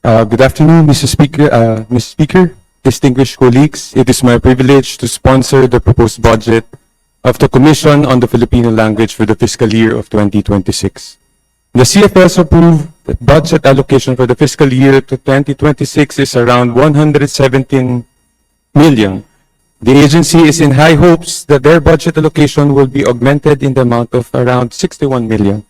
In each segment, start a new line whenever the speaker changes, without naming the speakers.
Good afternoon, Mr. Speaker, distinguished colleagues. It is my privilege to sponsor the proposed budget of the Commission on the Filipino Language for the fiscal year of 2026. The CFS approved budget allocation for the fiscal year to 2026 is around 117 million. The agency is in high hopes that their budget allocation will be augmented in the amount of around 61 million.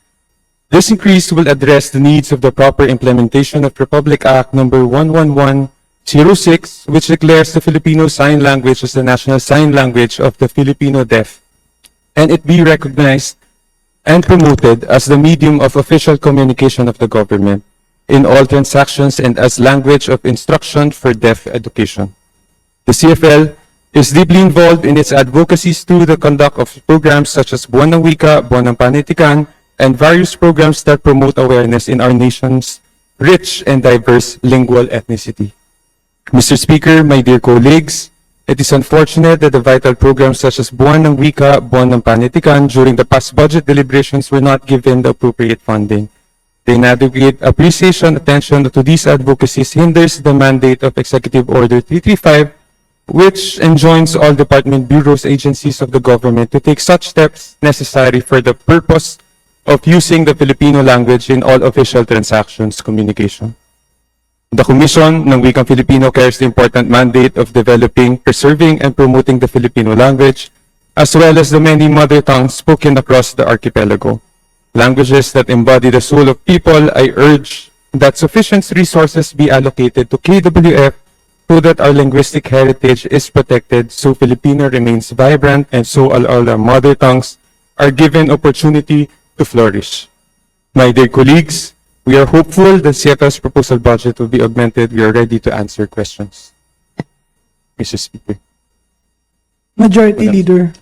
This increase will address the needs of the proper implementation of Republic Act number 11106, which declares the Filipino Sign Language as the national sign language of the Filipino deaf, and it be recognized and promoted as the medium of official communication of the government in all transactions and as language of instruction for deaf education. The CFL is deeply involved in its advocacies through the conduct of programs such as Buwan ng Wika, Buwan ng Panitikan, and various programs that promote awareness in our nation's rich and diverse lingual ethnicity. Mr. Speaker, my dear colleagues, it is unfortunate that the vital programs such as Buwan ng Wika, Buwan ng Panitikan during the past budget deliberations were not given the appropriate funding. The inadequate appreciation attention to these advocacies hinders the mandate of Executive Order 335, which enjoins all department, bureaus, agencies of the government to take such steps necessary for the purpose of using the Filipino language in all official transactions communication. The Commission ng Wikang Filipino carries the important mandate of developing, preserving, and promoting the Filipino language, as well as the many mother tongues spoken across the archipelago. Languages that embody the soul of people, I urge that sufficient resources be allocated to KWF so that our linguistic heritage is protected, so Filipino remains vibrant, and so all our mother tongues are given opportunity to flourish. My dear colleagues, we are hopeful that CFS proposal budget will be augmented. We are ready to answer questions. Mr. Speaker.
Majority Leader.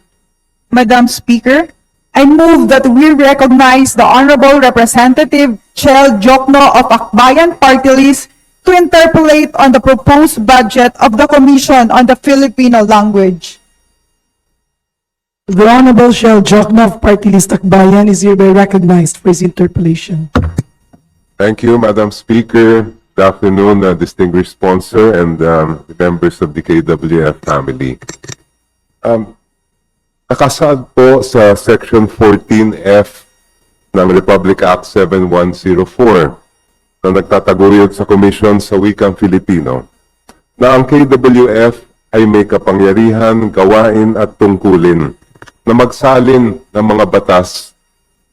Madam Speaker, I move that we recognize the Honorable Representative Chel Jokno of Akbayan Party List to interpolate on the proposed budget of the Commission on the Filipino Language.
The Honorable Chel Jokno of Party List Akbayan is hereby recognized for his interpellation.
Thank you, Madam Speaker. Good afternoon, distinguished sponsor and members of the KWF family. Nakasaad po sa Section 14F ng Republic Act 7104 na nagtataguyod sa Komisyon sa Wikang Filipino na ang KWF ay may kapangyarihan, gawain at tungkulin na magsalin ng mga batas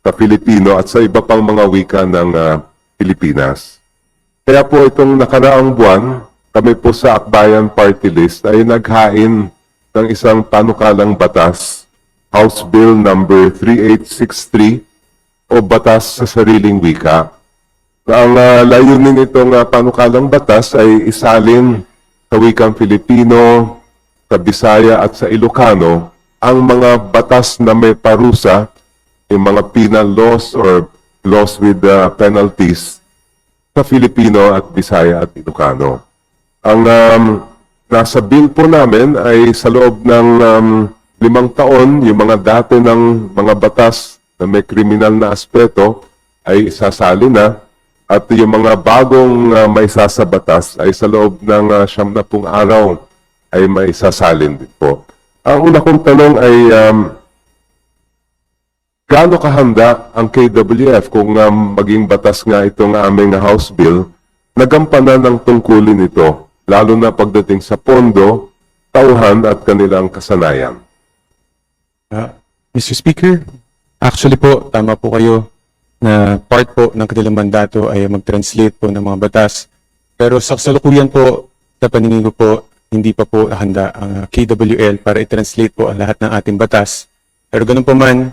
sa Filipino at sa iba pang mga wika ng Pilipinas. Kaya po itong nakaraang buwan, kami po sa Akbayan Party List ay naghain ng isang panukalang batas, House Bill number 3863 o Batas sa Sariling Wika. Ang layunin nitong panukalang batas ay isalin sa wikang Filipino, sa Bisaya at sa Ilocano ang mga batas na may parusa, yung mga penal laws or laws with penalties sa Filipino at Bisaya at Ilocano. Ang nasa bill po namin ay sa loob ng 5 taon, yung mga dati ng mga batas na may kriminal na aspeto ay isasali na at yung mga bagong may sasabatas ay sa loob ng 70 araw ay may sasalin din po. Ang una kong tanong ay gaano kahanda ang KWF kung maging batas nga itong aming House Bill na gampanan ng tungkulin ito, lalo na pagdating sa pondo, tauhan at kanilang kasanayan?
Mr. Speaker, actually po, tama po kayo na part po ng kanilang mandato ay mag-translate po ng mga batas. Pero sa kasalukuyan po, sa paningin ko po, hindi pa po handa ang KWL para i-translate po ang lahat ng ating batas. Pero ganun po man,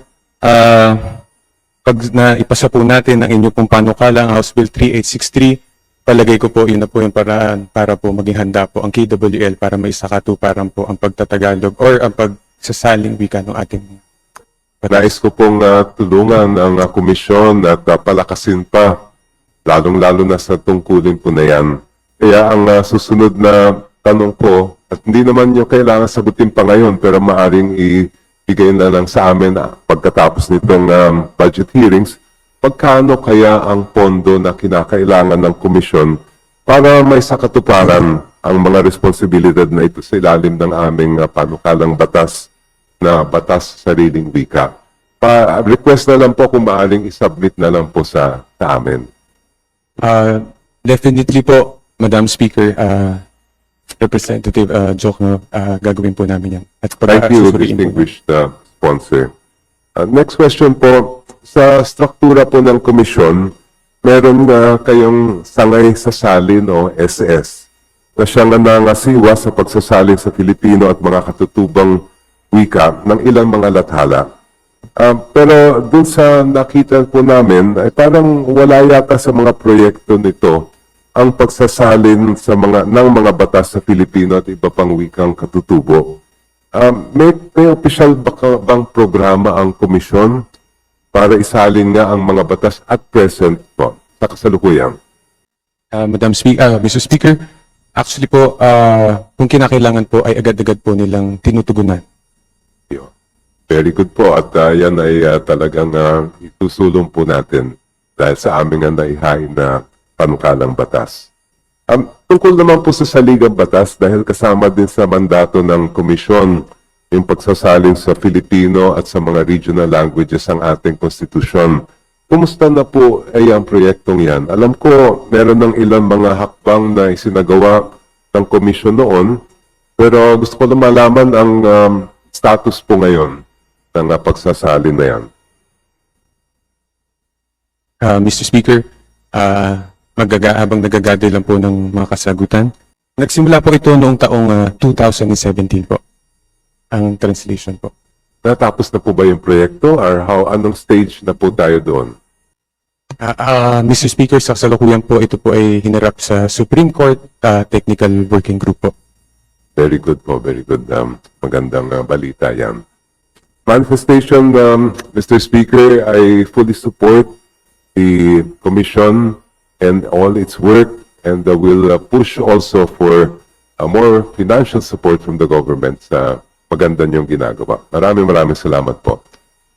pag naipasa po natin ang inyong pong panukala, ang House Bill 3863, palagay ko po yun na po yung paraan para po maging handa po ang KWL para may sakatuparan po ang pagtatagalog or ang pagsasaling wika ng ating
Nais ko pong tulungan ang komisyon at palakasin pa, lalong-lalo na sa tungkulin po na yan. Kaya ang susunod na tanong ko, at hindi naman nyo kailangan sagutin pa ngayon, pero maaring ibigay na lang sa amin pagkatapos nitong budget hearings, pagkano kaya ang pondo na kinakailangan ng komisyon para may sakatuparan ang mga responsibilidad na ito sa ilalim ng aming panukalang batas na batas sa sariling wika. Request na lang po kung maaring isubmit na lang po sa amin.
Definitely po, Madam Speaker, Representative Jokno, gagawin po namin yan. At
Thank you,
susuriin po.
distinguished sponsor. Next question po, sa struktura po ng komisyon, meron na kayong sangay sa salin o SS na siyang nangasiwa sa pagsasalin sa Filipino at mga katutubang wika ng ilang mga lathala. Pero dun sa nakita po namin, ay parang wala yata sa mga proyekto nito ang pagsasalin sa ng mga batas sa Filipino at iba pang wikang katutubo. May official bang programa ang komisyon para isalin nga ang mga batas at present po sa kasalukuyan?
Mr. Speaker, actually po, kung kinakailangan po ay agad-agad po nilang tinutugunan.
Very good po at yan ay talagang itusulong po natin dahil sa aming naihain na panukalang batas. Tungkol naman po sa saligang batas dahil kasama din sa mandato ng komisyon yung pagsasalin sa Filipino at sa mga regional languages ang ating konstitusyon. Kumusta na po ay ang proyektong yan? Alam ko meron ng ilang mga hakbang na isinagawa ng komisyon noon pero gusto ko na malaman ang status po ngayon ng pagsasalin na yan.
Mr. Speaker, habang nagagather lang po ng mga kasagutan, nagsimula po ito noong taong 2017 po, ang translation po.
Natapos na po ba yung proyekto or anong stage na po tayo doon?
Mr. Speaker, sa kasalukuyan po, ito po ay hinarap sa Supreme Court Technical Working Group po.
Very good po, very good. Magandang balita yan. Manifestation, Mr. Speaker, I fully support the Commission and all its work and will push also for more financial support from the government sa maganda niyong ginagawa. Maraming salamat po.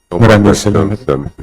No more
Maraming
questions,
salamat.
Mr.